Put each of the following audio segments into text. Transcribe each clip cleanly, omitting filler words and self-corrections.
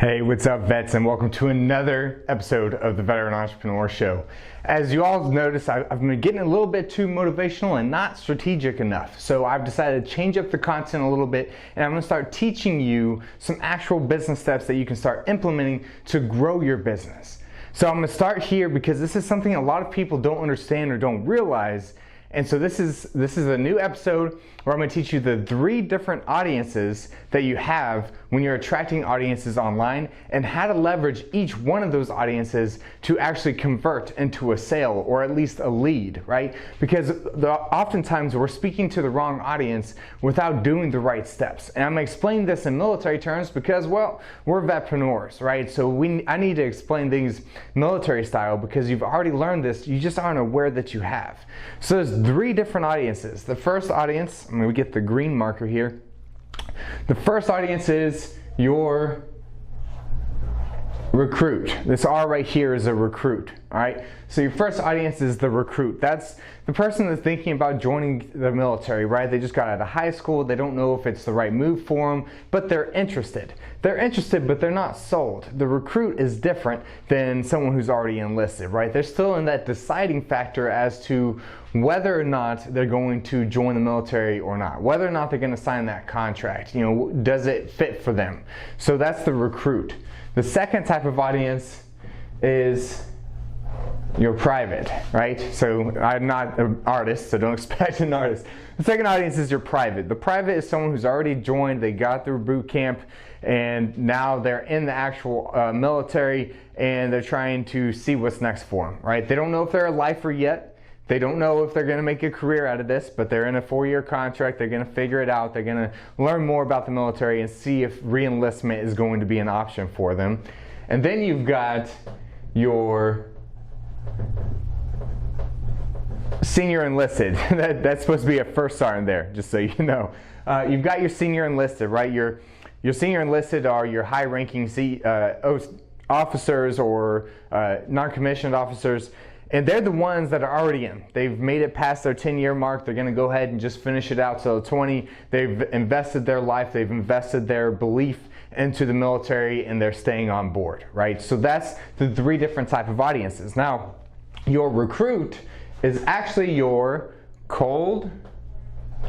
Hey, what's up, vets, and welcome to another episode of the Veteran Entrepreneur Show. As you all noticed, I've been getting a little bit too motivational and not strategic enough. So I've decided to change up the content a little bit, and I'm going to start teaching you some actual business steps that you can start implementing to grow your business. So I'm going to start here because this is something a lot of people don't understand or don't realize. And so this is a new episode where I'm going to teach you the 3 different audiences that you have when you're attracting audiences online and how to leverage each one of those audiences to actually convert into a sale or at least a lead, right? Because oftentimes we're speaking to the wrong audience without doing the right steps. And I'm going to explain this in military terms because, well, we're vetpreneurs, right? So I need to explain things military style because you've already learned this, you just aren't aware that you have. So there's 3 different audiences. The first audience, I'm going to get the green marker here. The first audience is your recruit. This R right here is a recruit, all right? So your first audience is the recruit. That's the person that's thinking about joining the military, right? They just got out of high school. They don't know if it's the right move for them, but they're interested. They're interested, but they're not sold. The recruit is different than someone who's already enlisted, right? They're still in that deciding factor as to whether or not they're going to join the military or not, whether or not they're going to sign that contract. You know, does it fit for them? So that's the recruit. The second type of audience is your private, right? So I'm not an artist, so don't expect an artist. The second audience is your private. The private is someone who's already joined, they got through boot camp, and now they're in the actual military, and they're trying to see what's next for them, right? They don't know if they're a lifer yet. They don't know if they're going to make a career out of this, but they're in a 4-year contract. They're going to figure it out. They're going to learn more about the military and see if re-enlistment is going to be an option for them. And then you've got your senior enlisted. That's supposed to be a first sergeant there, just so you know. You've got your senior enlisted, right? Your senior enlisted are your high-ranking officers or non-commissioned officers. And they're the ones that are already in. They've made it past their 10-year mark. They're going to go ahead and just finish it out till 20. They've invested their life. They've invested their belief into the military, and they're staying on board, right? So that's the 3 different type of audiences. Now, your recruit is actually your cold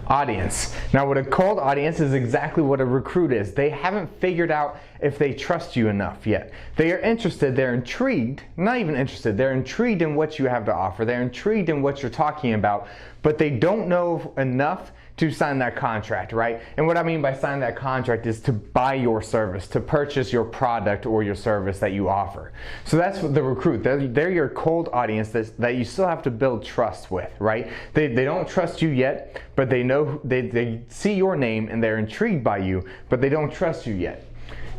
audience. Now, what a cold audience is exactly what a recruit is. They haven't figured out if they trust you enough yet. They are interested, they're intrigued, not even interested, they're intrigued in what you have to offer. They're intrigued in what you're talking about, but they don't know enough to sign that contract, right? And what I mean by sign that contract is to buy your service, to purchase your product or your service that you offer. So that's the recruit. They're your cold audience that you still have to build trust with, right? They don't trust you yet, but they know they see your name and they're intrigued by you, but they don't trust you yet.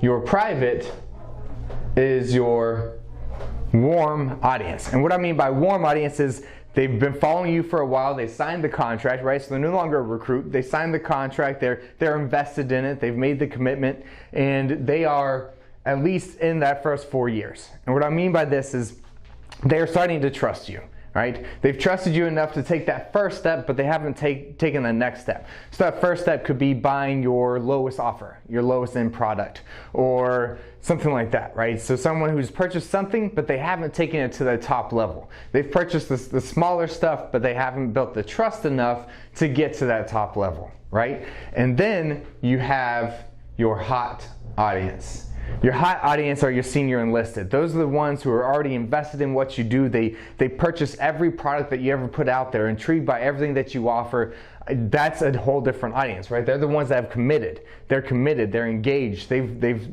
Your private is your warm audience. And what I mean by warm audience is they've been following you for a while. They signed the contract, right? So they're no longer a recruit. They signed the contract. They're invested in it. They've made the commitment, and they are at least in that first 4 years. And what I mean by this is they're starting to trust you, right? They've trusted you enough to take that first step, but they haven't taken the next step. So that first step could be buying your lowest offer, your lowest end product, or something like that, right? So someone who's purchased something, but they haven't taken it to the top level. They've purchased the smaller stuff, but they haven't built the trust enough to get to that top level, right? And then you have your hot audience. Your hot audience are your senior enlisted. Those are the ones who are already invested in what you do. They purchase every product that you ever put out there, intrigued by everything that you offer. That's a whole different audience, right? They're the ones that have committed. They're committed. They're engaged. They've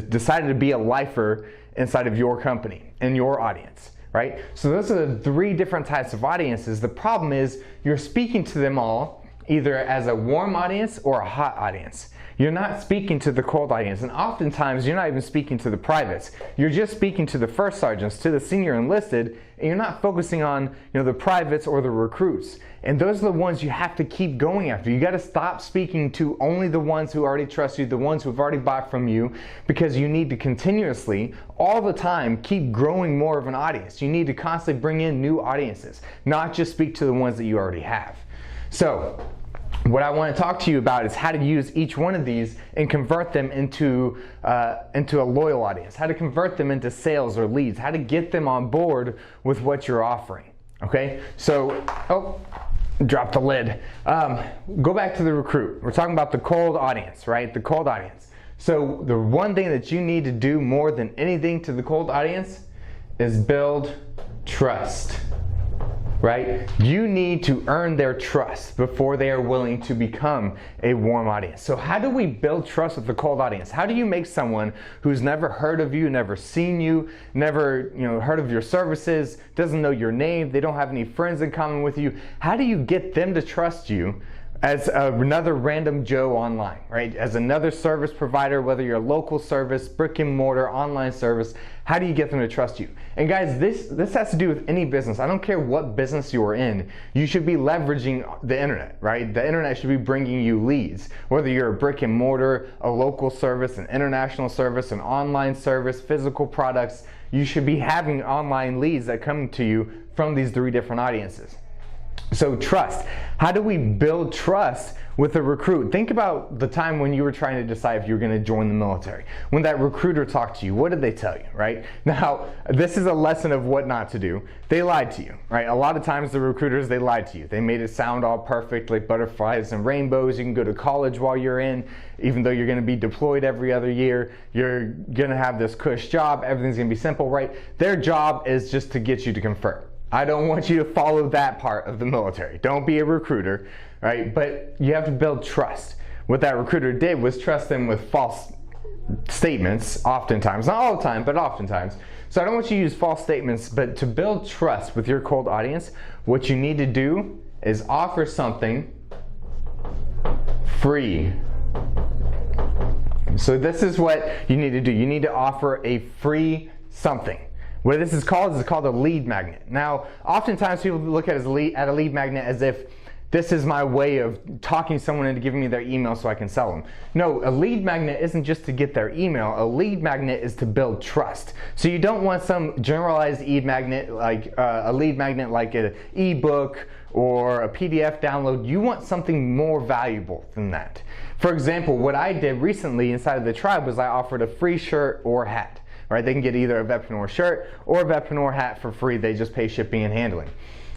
decided to be a lifer inside of your company and your audience, right? So those are the 3 different types of audiences. The problem is you're speaking to them all either as a warm audience or a hot audience. You're not speaking to the cold audience, and oftentimes you're not even speaking to the privates. You're just speaking to the first sergeants, to the senior enlisted, and you're not focusing on the privates or the recruits. And those are the ones you have to keep going after. You got to stop speaking to only the ones who already trust you, the ones who've already bought from you, because you need to continuously, all the time, keep growing more of an audience. You need to constantly bring in new audiences, not just speak to the ones that you already have. So what I want to talk to you about is how to use each one of these and convert them into a loyal audience, how to convert them into sales or leads, how to get them on board with what you're offering. Okay, so, drop the lid. Go back to the recruit. We're talking about the cold audience, right? The cold audience. So the one thing that you need to do more than anything to the cold audience is build trust. Right? You need to earn their trust before they are willing to become a warm audience. So how do we build trust with the cold audience? How do you make someone who's never heard of you, never seen you, never heard of your services, doesn't know your name, they don't have any friends in common with you, how do you get them to trust you as another random Joe online, right? As another service provider, whether you're a local service, brick and mortar, online service, how do you get them to trust you? And guys, this has to do with any business. I don't care what business you are in, you should be leveraging the internet, right? The internet should be bringing you leads. Whether you're a brick and mortar, a local service, an international service, an online service, physical products, you should be having online leads that come to you from these 3 different audiences. So trust. How do we build trust with a recruit? Think about the time when you were trying to decide if you were going to join the military. When that recruiter talked to you, what did they tell you, right? Now, this is a lesson of what not to do. They lied to you, right? A lot of times the recruiters, they lied to you. They made it sound all perfect, like butterflies and rainbows. You can go to college while you're in, even though you're going to be deployed every other year. You're going to have this cush job. Everything's going to be simple, right? Their job is just to get you to convert. I don't want you to follow that part of the military. Don't be a recruiter, right? But you have to build trust. What that recruiter did was trust them with false statements, oftentimes, not all the time, but oftentimes. So I don't want you to use false statements, but to build trust with your cold audience, what you need to do is offer something free. So this is what you need to do. You need to offer a free something. What this is called a lead magnet. Now, oftentimes people look at a lead magnet as if this is my way of talking someone into giving me their email so I can sell them. No, a lead magnet isn't just to get their email. A lead magnet is to build trust. So you don't want some generalized lead magnet like an ebook or a PDF download. You want something more valuable than that. For example, what I did recently inside of the tribe was I offered a free shirt or hat. Right? They can get either a Vetpreneur shirt or a Vetpreneur hat for free. They just pay shipping and handling.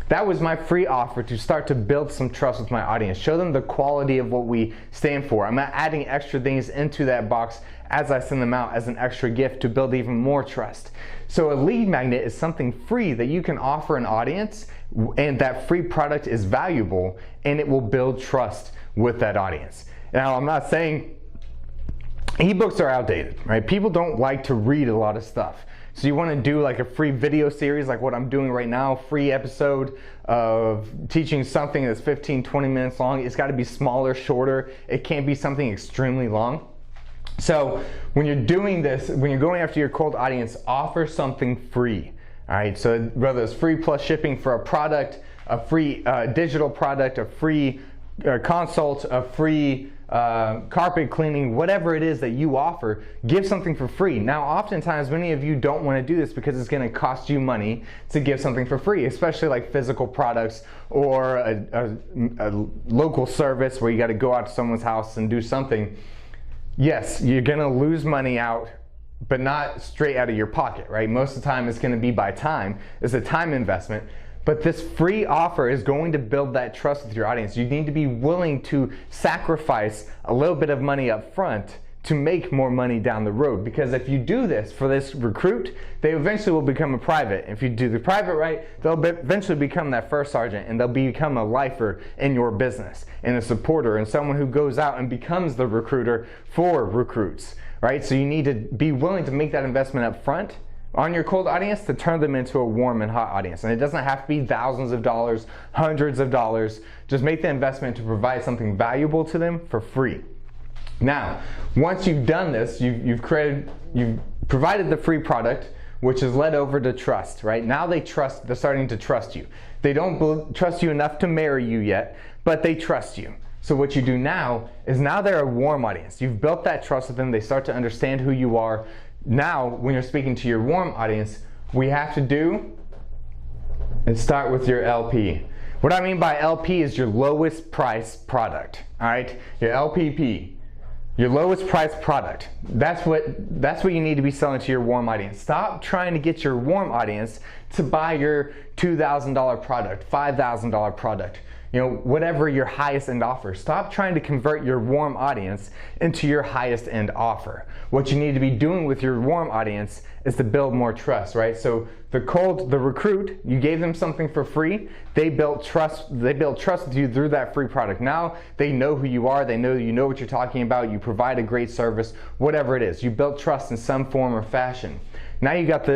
That was my free offer to start to build some trust with my audience. Show them the quality of what we stand for. I'm not adding extra things into that box as I send them out as an extra gift to build even more trust. So a lead magnet is something free that you can offer an audience, and that free product is valuable and it will build trust with that audience. Now, I'm not saying ebooks are outdated, right? People don't like to read a lot of stuff. So you want to do like a free video series like what I'm doing right now, free episode of teaching something that's 15, 20 minutes long. It's got to be smaller, shorter. It can't be something extremely long. So when you're doing this, when you're going after your cold audience, offer something free. All right, so whether it's free plus shipping for a product, a free digital product, a free consult, a free carpet cleaning, whatever it is that you offer, give something for free. Now, oftentimes, many of you don't want to do this because it's going to cost you money to give something for free, especially like physical products or a local service where you got to go out to someone's house and do something. Yes, you're going to lose money out, but not straight out of your pocket, right? Most of the time, it's going to be by time. It's a time investment. But this free offer is going to build that trust with your audience. You need to be willing to sacrifice a little bit of money up front to make more money down the road. Because if you do this for this recruit, they eventually will become a private. If you do the private right, they'll eventually become that first sergeant, and they'll become a lifer in your business and a supporter and someone who goes out and becomes the recruiter for recruits, right? So you need to be willing to make that investment up front on your cold audience to turn them into a warm and hot audience. And it doesn't have to be thousands of dollars, hundreds of dollars. Just make the investment to provide something valuable to them for free. Now, once you've done this, you've provided the free product, which is led over to trust, right? Now they're starting to trust you. They don't trust you enough to marry you yet, but they trust you. So what you do now is now they're a warm audience. You've built that trust with them. They start to understand who you are. Now, when you're speaking to your warm audience, we have to do is start with your LP. What I mean by LP is your lowest price product, all right? Your LPP, your lowest price product. That's what you need to be selling to your warm audience. Stop trying to get your warm audience to buy your $2,000 product, $5,000 product, whatever your highest end offer. Stop trying to convert your warm audience into your highest end offer. What you need to be doing with your warm audience is to build more trust, right? So the recruit, you gave them something for free. They built trust with you through that free product. Now they know who you are. They know you know what you're talking about. You provide a great service, whatever it is. You built trust in some form or fashion. Now you got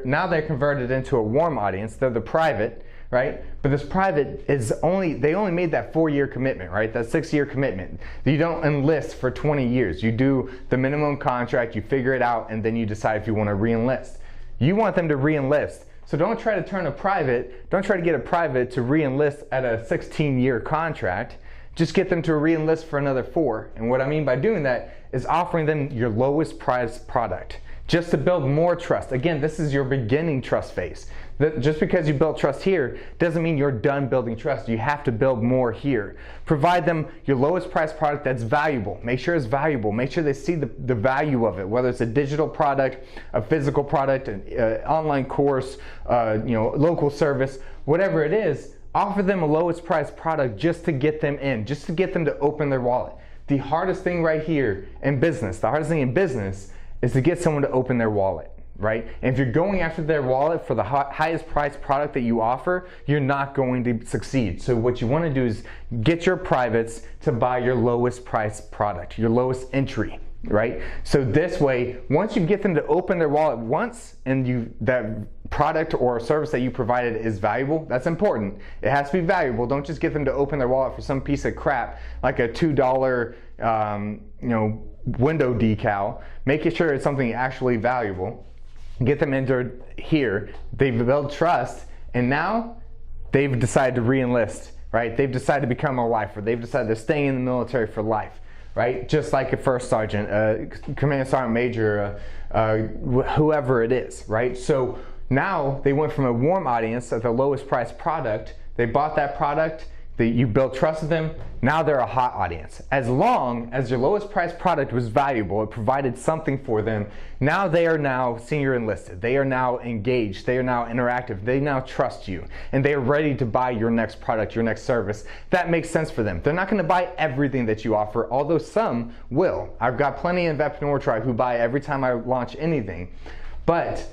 now they're converted into a warm audience. They're the private, right? But this private they only made that 4-year commitment, right? That 6-year commitment. You don't enlist for 20 years. You do the minimum contract, you figure it out, and then you decide if you want to re-enlist. You want them to re-enlist. So don't try to get a private to re-enlist at a 16-year contract. Just get them to re-enlist for another 4. And what I mean by doing that is offering them your lowest price product, just to build more trust. Again, this is your beginning trust phase. Just because you built trust here doesn't mean you're done building trust. You have to build more here. Provide them your lowest price product that's valuable. Make sure it's valuable. Make sure they see the value of it, whether it's a digital product, a physical product, an online course, local service, whatever it is. Offer them a lowest price product just to get them in, just to get them to open their wallet. The hardest thing right here in business, is to get someone to open their wallet, right? And if you're going after their wallet for the highest price product that you offer, you're not going to succeed. So what you want to do is get your privates to buy your lowest price product, your lowest entry, right? So this way, once you get them to open their wallet once, and that product or service that you provided is valuable, that's important. It has to be valuable. Don't just get them to open their wallet for some piece of crap like a $2 window decal. Make sure it's something actually valuable. Get them into here. They've built trust, and now they've decided to re-enlist, right? They've decided to become a lifer. They've decided to stay in the military for life, right? Just like a first sergeant, a command sergeant major, whoever it is, right? So now they went from a warm audience at the lowest price product. They bought that product. You built trust with them. Now they're a hot audience. As long as your lowest price product was valuable, it provided something for them, now they are now senior enlisted. They are now engaged. They are now interactive. They now trust you, and they are ready to buy your next product, your next service. That makes sense for them. They're not going to buy everything that you offer, although some will. I've got plenty in Vetpreneur Tribe who buy every time I launch anything. But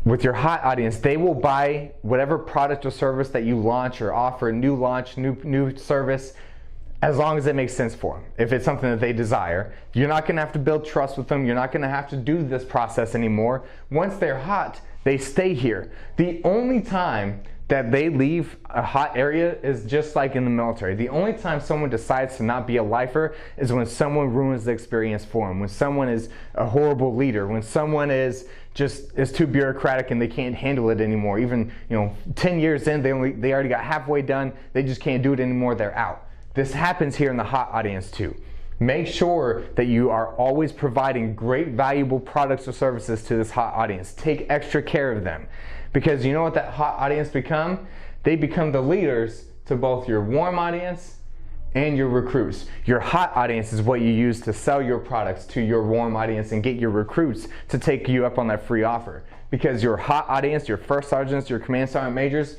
with your hot audience, they will buy whatever product or service that you launch or offer, new service, as long as it makes sense for them. If it's something that they desire, you're not going to have to build trust with them. You're not going to have to do this process anymore. Once they're hot, they stay here. The only time that they leave a hot area is just like in the military. The only time someone decides to not be a lifer is when someone ruins the experience for them, when someone is a horrible leader, when someone is too bureaucratic and they can't handle it anymore. Even 10 years in, they already got halfway done. They just can't do it anymore. They're out. This happens here in the hot audience too. Make sure that you are always providing great, valuable products or services to this hot audience. Take extra care of them, because you know what that hot audience become? They become the leaders to both your warm audience and your recruits. Your hot audience is what you use to sell your products to your warm audience and get your recruits to take you up on that free offer. Because your hot audience, your first sergeants, your command sergeant majors,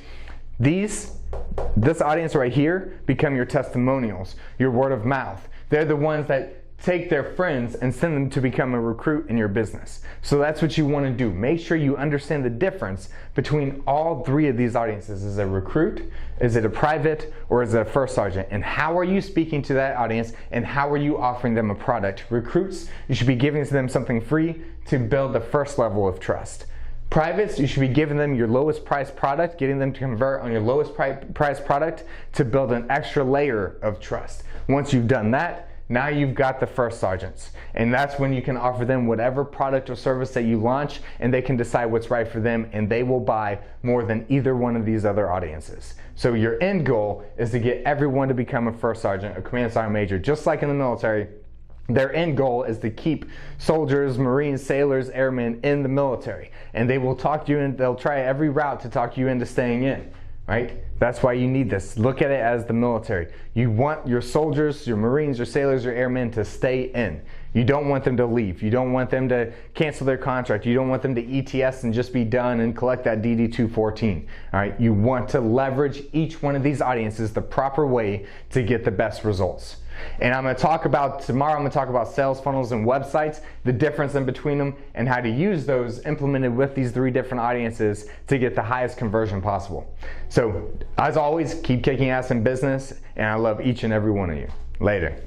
this audience right here become your testimonials, your word of mouth. They're the ones that take their friends and send them to become a recruit in your business. So that's what you want to do. Make sure you understand the difference between all 3 of these audiences. Is it a recruit, is it a private, or is it a first sergeant? And how are you speaking to that audience, and how are you offering them a product? Recruits, you should be giving them something free to build the first level of trust. Privates, you should be giving them your lowest price product, getting them to convert on your lowest price product to build an extra layer of trust. Once you've done that, now you've got the first sergeants, and that's when you can offer them whatever product or service that you launch, and they can decide what's right for them, and they will buy more than either one of these other audiences. So your end goal is to get everyone to become a first sergeant, a command sergeant major, just like in the military. Their end goal is to keep soldiers, Marines, sailors, airmen in the military, and they will talk you in, they'll try every route to talk you into staying in. right? That's why you need this. Look at it as the military. You want your soldiers, your Marines, your sailors, your airmen to stay in. You don't want them to leave. You don't want them to cancel their contract. You don't want them to ETS and just be done and collect that DD-214. All right, you want to leverage each one of these audiences the proper way to get the best results. And I'm going to talk about, tomorrow I'm going to talk about sales funnels and websites, the difference in between them, and how to use those implemented with these 3 different audiences to get the highest conversion possible. So, as always, keep kicking ass in business, and I love each and every one of you. Later.